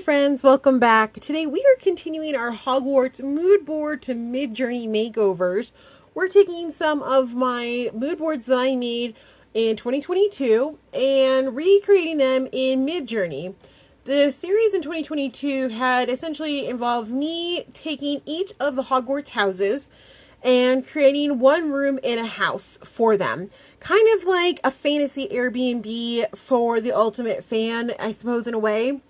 friends, welcome back. Today we are continuing our Hogwarts mood board to Midjourney makeovers. We're taking some of my mood boards that I made in 2022 and recreating them in Midjourney. The series in 2022 had essentially involved me taking each of the Hogwarts houses and creating one room in a house for them. Kind of like a fantasy Airbnb for the ultimate fan, I suppose, in a way.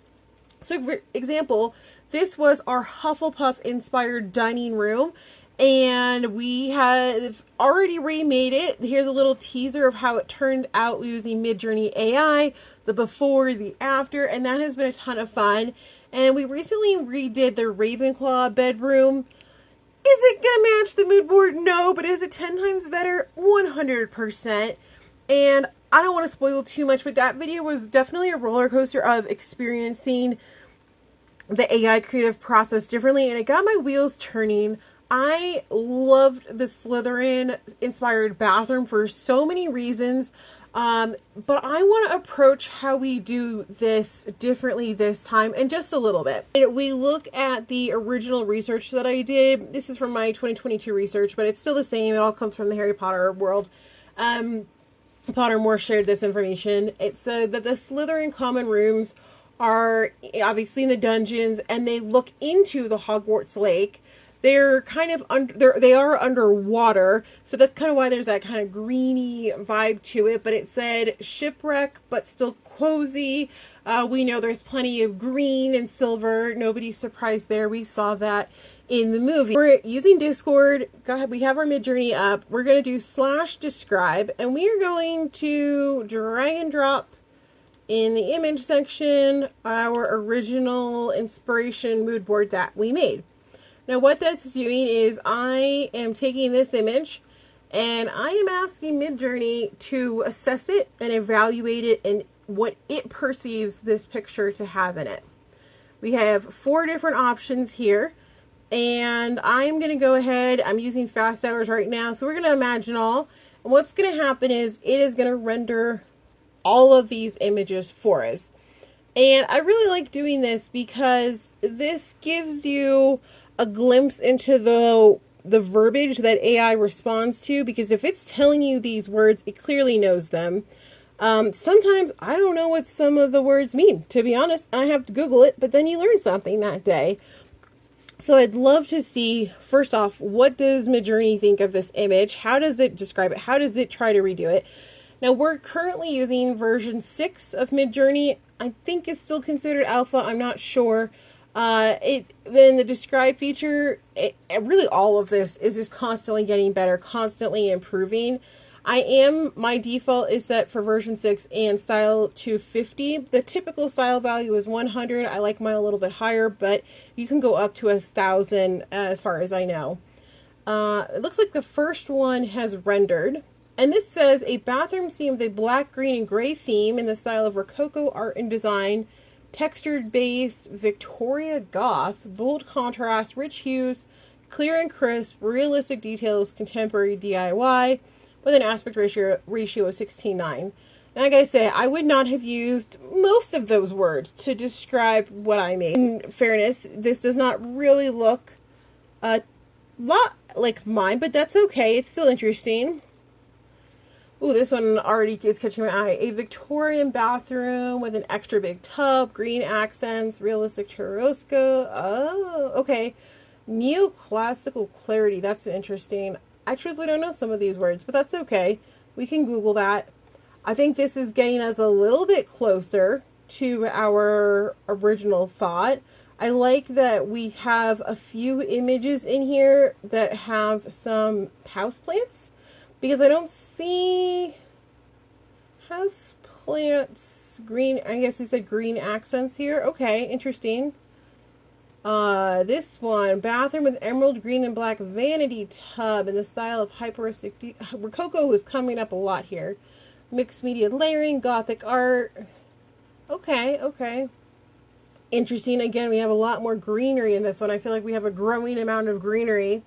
So, for example, this was our Hufflepuff inspired dining room, and we have already remade it. Here's a little teaser of how it turned out using Midjourney AI, the before, the after, and that has been a ton of fun. And we recently redid the Ravenclaw bedroom. Is it going to match the mood board? No, but is it 10 times better? 100%. And I don't want to spoil too much, but that video was definitely a roller coaster of experiencing the AI creative process differently, and it got my wheels turning. I loved the Slytherin inspired bathroom for so many reasons, but I want to approach how we do this differently this time, and just a little bit. We look at the original research that I did. This is from my 2022 research, but it's still the same. It all comes from the Harry Potter world. Pottermore shared this information. It said that the Slytherin common rooms are obviously in the dungeons, and they look into the Hogwarts lake. They're kind of they are underwater, so that's kind of why there's that kind of greeny vibe to it. But it said shipwreck, but still cozy. We know there's plenty of green and silver. Nobody's surprised there. We saw that in the movie. We're using Discord. We have our Midjourney up. We're going to do /describe, and we are going to drag and drop in the image section our original inspiration mood board that we made. Now what that's doing is I am taking this image and I am asking Midjourney to assess it and evaluate it and what it perceives this picture to have in it. We have 4 different options here, and I'm going to go ahead, I'm using fast hours right now, so we're going to imagine all, and what's going to happen is it is going to render all of these images for us. And I really like doing this because this gives you a glimpse into the verbiage that AI responds to, because if it's telling you these words, it clearly knows them. Sometimes I don't know what some of the words mean, to be honest. I have to Google it, but then you learn something that day. So I'd love to see, first off, what does Midjourney think of this image? How does it describe it? How does it try to redo it? Now, we're currently using version 6 of Midjourney. I think it's still considered alpha. I'm not sure. Then the describe feature, really all of this is just constantly getting better, constantly improving. My default is set for version 6 and style to 50. The typical style value is 100. I like mine a little bit higher, but you can go up to 1,000 as far as I know. It looks like the first one has rendered. And this says a bathroom scene with a black, green, and gray theme in the style of Rococo art and design, textured base, Victoria goth, bold contrast, rich hues, clear and crisp, realistic details, contemporary DIY, with an aspect ratio of 16:9. And I gotta say, I would not have used most of those words to describe what I made. In fairness, this does not really look a lot like mine, but that's okay. It's still interesting. Ooh, this one already is catching my eye. A Victorian bathroom with an extra big tub, green accents, realistic churrasco. Oh, okay. Neoclassical clarity. That's interesting. I truthfully don't know some of these words, but that's okay. We can Google that. I think this is getting us a little bit closer to our original thought. I like that we have a few images in here that have some houseplants, because I don't see houseplants, green, I guess we said green accents here. Okay, interesting. This one, bathroom with emerald green and black vanity tub in the style of hyperistic. Rococo is coming up a lot here. Mixed media layering, gothic art. Okay, okay. Interesting. Again, we have a lot more greenery in this one. I feel like we have a growing amount of greenery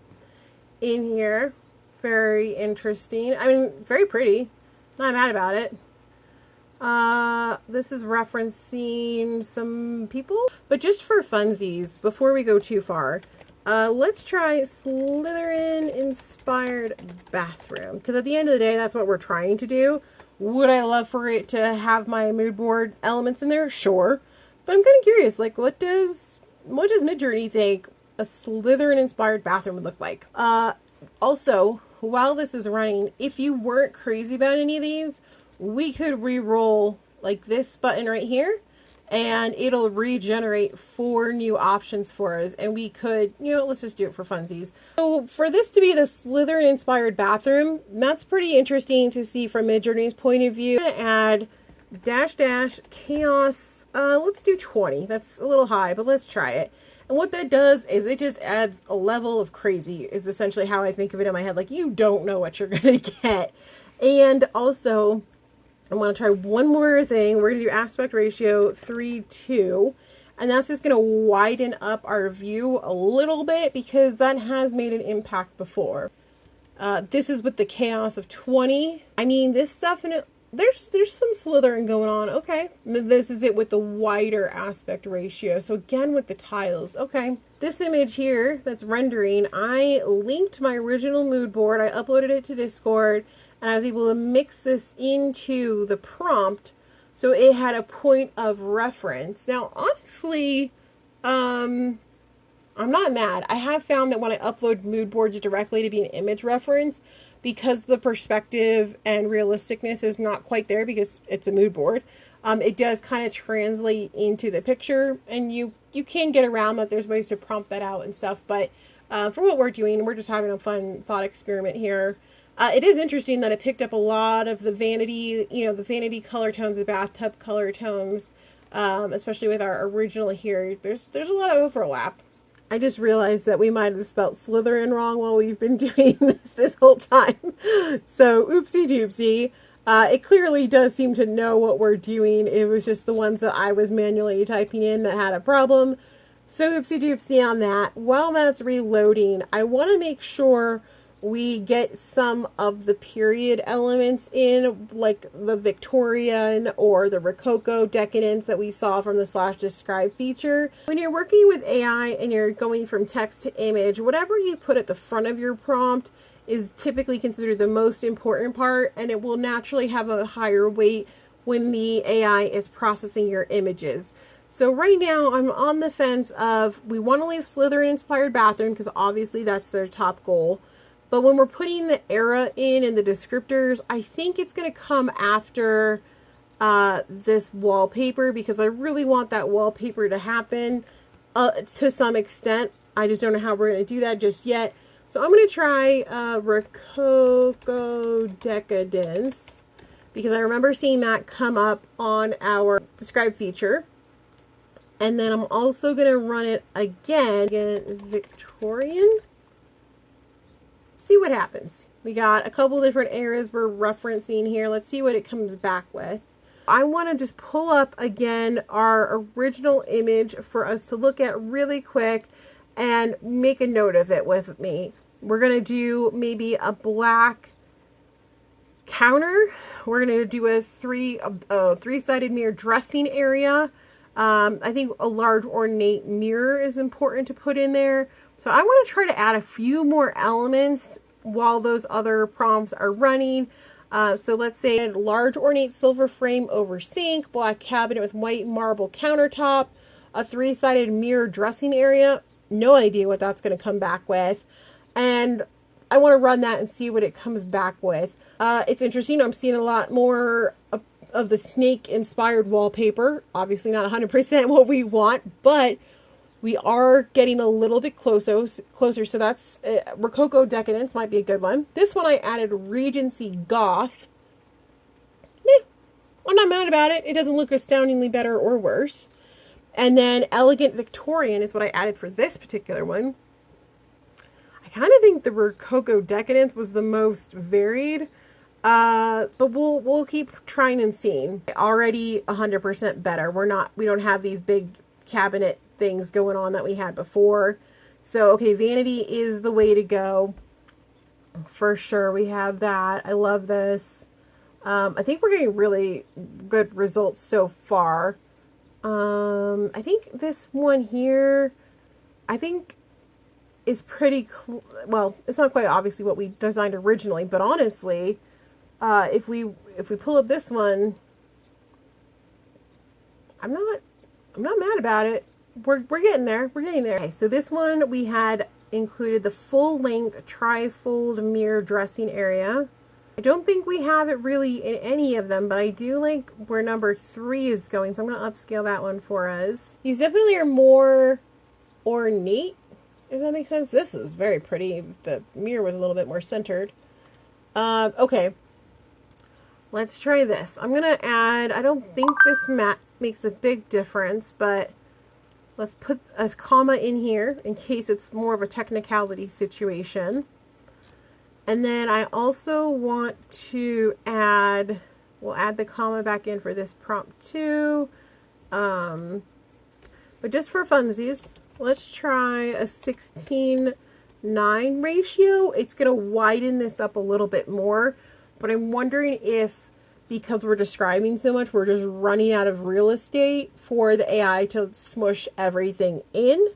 in here. Very interesting. I mean, very pretty. Not mad about it. This is referencing some people, but just for funsies, before we go too far, let's try Slytherin inspired bathroom, because at the end of the day, that's what we're trying to do. Would I love for it to have my mood board elements in there? Sure. But I'm kind of curious, like, what does Midjourney think a Slytherin inspired bathroom would look like? Also, while this is running, if you weren't crazy about any of these, we could re-roll like this button right here, and it'll regenerate 4 new options for us, and we could, you know, let's just do it for funsies. So for this to be the Slytherin inspired bathroom, that's pretty interesting to see from Midjourney's point of view. I'm gonna add -- chaos, let's do 20. That's a little high, but let's try it. And what that does is it just adds a level of crazy, is essentially how I think of it in my head. Like, you don't know what you're gonna get. And also, I want to try one more thing. We're going to do aspect ratio 3:2, and that's just going to widen up our view a little bit because that has made an impact before. This is with the chaos of 20. I mean, this definitely, there's some Slytherin going on. Okay. This is it with the wider aspect ratio. So again, with the tiles. Okay. This image here that's rendering, I linked my original mood board. I uploaded it to Discord, and I was able to mix this into the prompt so it had a point of reference. Now, honestly, I'm not mad. I have found that when I upload mood boards directly to be an image reference, because the perspective and realisticness is not quite there because it's a mood board, it does kind of translate into the picture, and you can get around that. There's ways to prompt that out and stuff, but for what we're doing, we're just having a fun thought experiment here. It is interesting that it picked up a lot of the vanity, the vanity color tones, the bathtub color tones, especially with our original here. There's a lot of overlap. I just realized that we might have spelled Slytherin wrong while we've been doing this whole time. So, oopsie doopsie. It clearly does seem to know what we're doing. It was just the ones that I was manually typing in that had a problem. So, oopsie doopsie on that. While that's reloading, I want to make sure we get some of the period elements in, like the Victorian or the Rococo decadence that we saw from the /describe feature. When you're working with AI and you're going from text to image, whatever you put at the front of your prompt is typically considered the most important part, and it will naturally have a higher weight when the AI is processing your images. So right now I'm on the fence of, we want to leave Slytherin inspired bathroom because obviously that's their top goal. But when we're putting the era in and the descriptors, I think it's going to come after this wallpaper, because I really want that wallpaper to happen to some extent. I just don't know how we're going to do that just yet. So I'm going to try Rococo Decadence, because I remember seeing that come up on our describe feature. And then I'm also going to run it again, Victorian. See what happens. We got a couple different eras we're referencing here. Let's see what it comes back with. I want to just pull up again our original image for us to look at really quick and make a note of it with me. We're going to do maybe a black counter. We're going to do a three-sided mirror dressing area. I think a large ornate mirror is important to put in there. So I want to try to add a few more elements while those other prompts are running. So let's say a large ornate silver frame over sink, black cabinet with white marble countertop, a three-sided mirror dressing area. No idea what that's going to come back with. And I want to run that and see what it comes back with. It's interesting. I'm seeing a lot more of the snake-inspired wallpaper. Obviously not 100% what we want, but we are getting a little bit closer. So that's Rococo Decadence might be a good one. This one I added Regency Goth. I'm not mad about it. It doesn't look astoundingly better or worse. And then Elegant Victorian is what I added for this particular one. I kind of think the Rococo Decadence was the most varied. But we'll keep trying and seeing. Already 100% better. We don't have these big cabinet things going on that we had before. So, okay, vanity is the way to go. For sure, we have that. I love this. I think we're getting really good results so far. I think this one here, I think is pretty, well, it's not quite obviously what we designed originally, but honestly, if we pull up this one, I'm not mad about it. We're getting there. We're getting there. Okay, so this one we had included the full-length tri-fold mirror dressing area. I don't think we have it really in any of them, but I do like where number 3 is going, so I'm going to upscale that one for us. These definitely are more ornate, if that makes sense. This is very pretty. The mirror was a little bit more centered. Okay. Let's try this. I'm going to add, I don't think this mat makes a big difference, but let's put a comma in here in case it's more of a technicality situation. And then I also want to add, we'll add the comma back in for this prompt too. But just for funsies, let's try a 16:9 ratio. It's going to widen this up a little bit more, but I'm wondering if, because we're describing so much, we're just running out of real estate for the AI to smush everything in.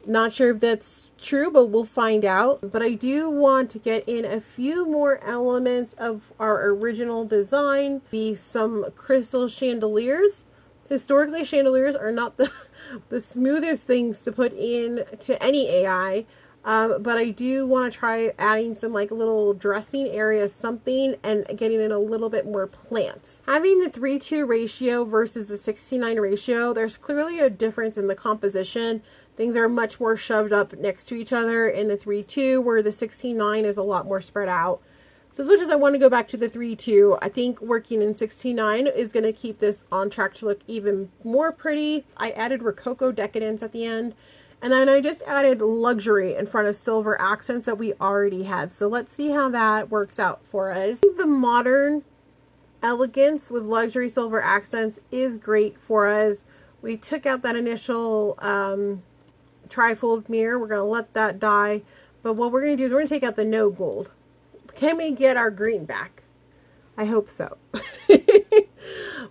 Not sure if that's true, but we'll find out. But I do want to get in a few more elements of our original design, be some crystal chandeliers. Historically, chandeliers are not the smoothest things to put in to any AI. But I do want to try adding some like little dressing area something and getting in a little bit more plants. Having the 3:2 ratio versus the 16:9 ratio, there's clearly a difference in the composition. Things are much more shoved up next to each other in the 3:2, where the 16:9 is a lot more spread out. So as much as I want to go back to the 3:2, I think working in 16:9 is going to keep this on track to look even more pretty. I added Rococo decadence at the end. And then I just added luxury in front of silver accents that we already had. So let's see how that works out for us. I think the modern elegance with luxury silver accents is great for us. We took out that initial trifold mirror. We're going to let that die. But what we're going to do is we're going to take out the no gold. Can we get our green back? I hope so.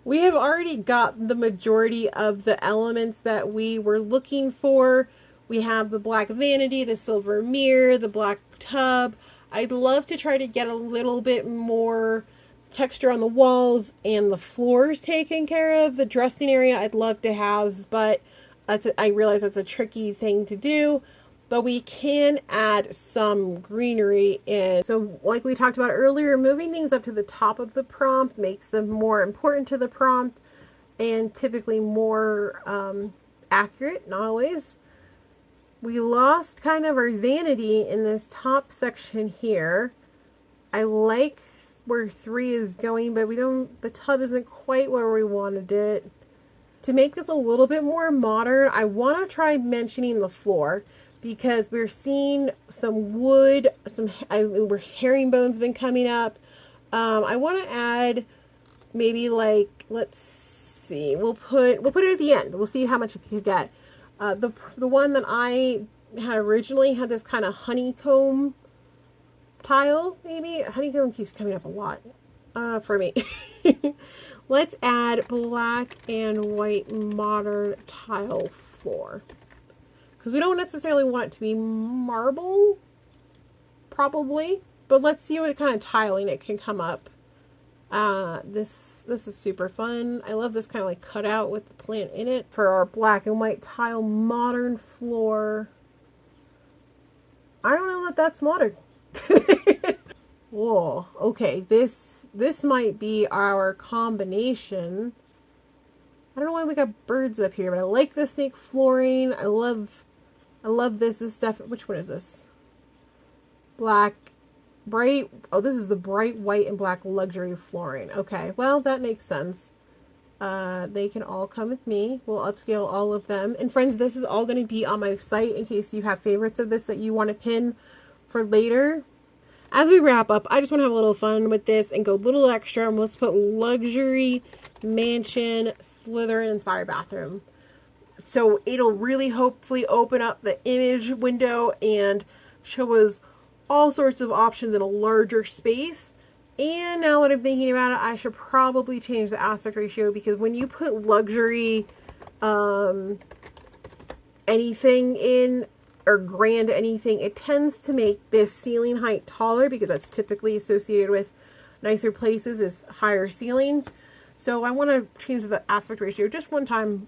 We have already got the majority of the elements that we were looking for. We have the black vanity, the silver mirror, the black tub. I'd love to try to get a little bit more texture on the walls and the floors taken care of. The dressing area I'd love to have, but I realize that's a tricky thing to do. But we can add some greenery in. So like we talked about earlier, moving things up to the top of the prompt makes them more important to the prompt and typically more accurate, not always. We lost kind of our vanity in this top section here. I like where 3 is going, but the tub isn't quite where we wanted it. To make this a little bit more modern, I want to try mentioning the floor, because we're seeing some wood, where herringbone's been coming up. I want to add maybe like, let's see, we'll put it at the end. We'll see how much it could get. The one that I had originally had this kind of honeycomb tile, maybe. Honeycomb keeps coming up a lot for me. Let's add black and white modern tile floor. Because we don't necessarily want it to be marble, probably. But let's see what kind of tiling it can come up. This is super fun. I love this kind of like cutout with the plant in it. For our black and white tile modern floor. I don't know that that's modern. Whoa, okay, this might be our combination. I don't know why we got birds up here, but I like the snake flooring. I love this. This stuff. Which one is this? Black, bright. Oh, this is the bright white and black luxury flooring. Okay, well, that makes sense. They can all come with me. We'll upscale all of them. And friends, this is all going to be on my site in case you have favorites of this that you want to pin for later. As we wrap up, I just want to have a little fun with this and go a little extra. And let's put luxury mansion Slytherin inspired bathroom. So it'll really hopefully open up the image window and show us all sorts of options in a larger space. And now that I'm thinking about it, I should probably change the aspect ratio, because when you put luxury anything in, or grand anything, it tends to make this ceiling height taller, because that's typically associated with nicer places is higher ceilings. So I want to change the aspect ratio just one time.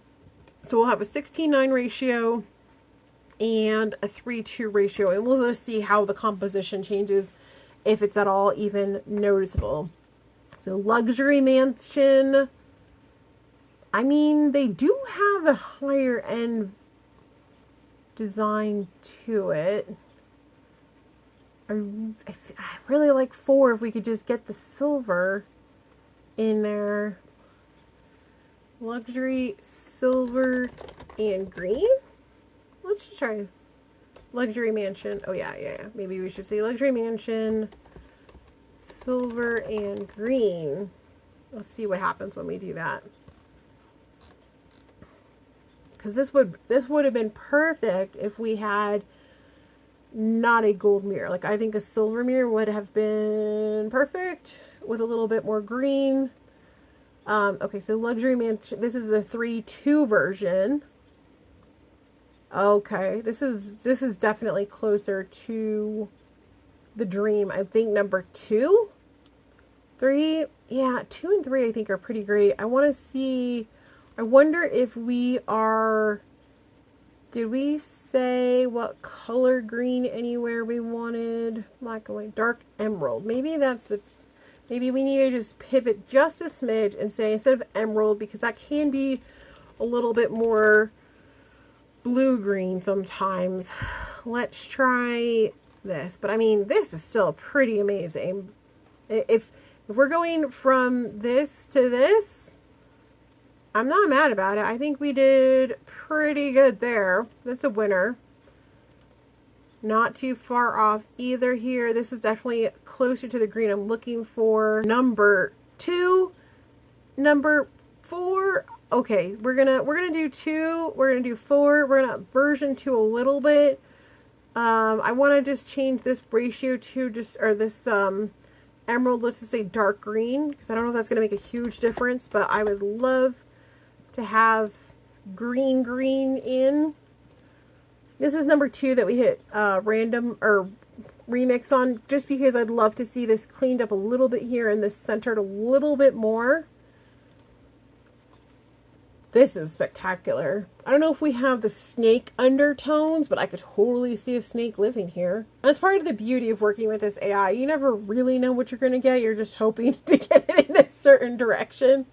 So we'll have a 16:9 ratio and a 3:2 ratio, and we'll just see how the composition changes, if it's at all even noticeable. So luxury mansion, I mean, they do have a higher end design to it. I really like 4 if we could just get the silver in there. Luxury, silver, and green. Let's try luxury mansion. Oh yeah. Maybe we should say luxury mansion, silver, and green. Let's see what happens when we do that. Because this would have been perfect if we had not a gold mirror. Like, I think a silver mirror would have been perfect with a little bit more green. Okay, so luxury mansion. This is the 3:2 version. Okay, this is definitely closer to the dream. I think number 2, 3, yeah, 2 and 3 I think are pretty great. I want to see. I wonder if we are. Did we say what color green anywhere we wanted? Black and white, dark emerald. Maybe that's the. Maybe we need to just pivot just a smidge and say instead of emerald, because that can be a little bit more blue-green sometimes. Let's try this. But I mean, this is still pretty amazing. If we're going from this to this, I'm not mad about it. I think we did pretty good there. That's a winner. Not too far off either here. This is definitely closer to the green I'm looking for. Number 2, number 4. Okay, we're gonna do 2. We're gonna do 4. We're gonna version 2 a little bit. I want to just change this ratio to this emerald. Let's just say dark green, because I don't know if that's gonna make a huge difference, but I would love to have green in. This is number 2 that we hit random or remix on, just because I'd love to see this cleaned up a little bit here and this centered a little bit more. This is spectacular. I don't know if we have the snake undertones, but I could totally see a snake living here. That's part of the beauty of working with this AI. You never really know what you're going to get. You're just hoping to get it in a certain direction.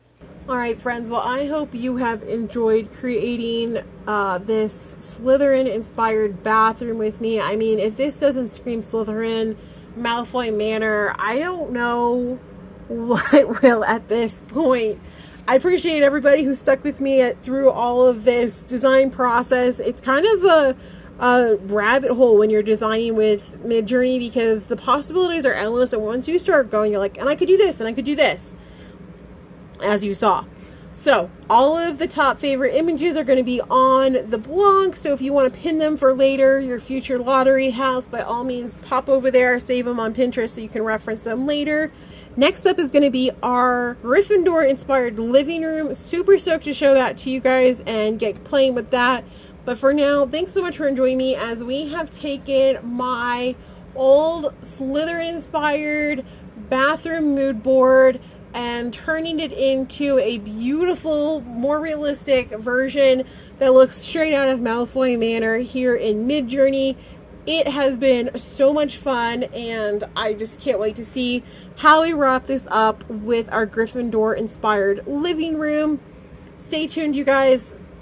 Alright friends, well I hope you have enjoyed creating this Slytherin inspired bathroom with me. I mean, if this doesn't scream Slytherin, Malfoy Manor, I don't know what will at this point. I appreciate everybody who stuck with me through all of this design process. It's kind of a rabbit hole when you're designing with Midjourney, because the possibilities are endless, and once you start going, you're like, and I could do this, and I could do this. As you saw. So all of the top favorite images are going to be on the blog, so if you want to pin them for later, your future lottery house, by all means pop over there, save them on Pinterest so you can reference them later. Next up is going to be our Gryffindor inspired living room. Super stoked to show that to you guys and get playing with that. But for now, thanks so much for joining me as we have taken my old Slytherin inspired bathroom mood board and turning it into a beautiful, more realistic version that looks straight out of Malfoy Manor here in Midjourney. It has been so much fun, and I just can't wait to see how we wrap this up with our Gryffindor inspired living room. Stay tuned, you guys.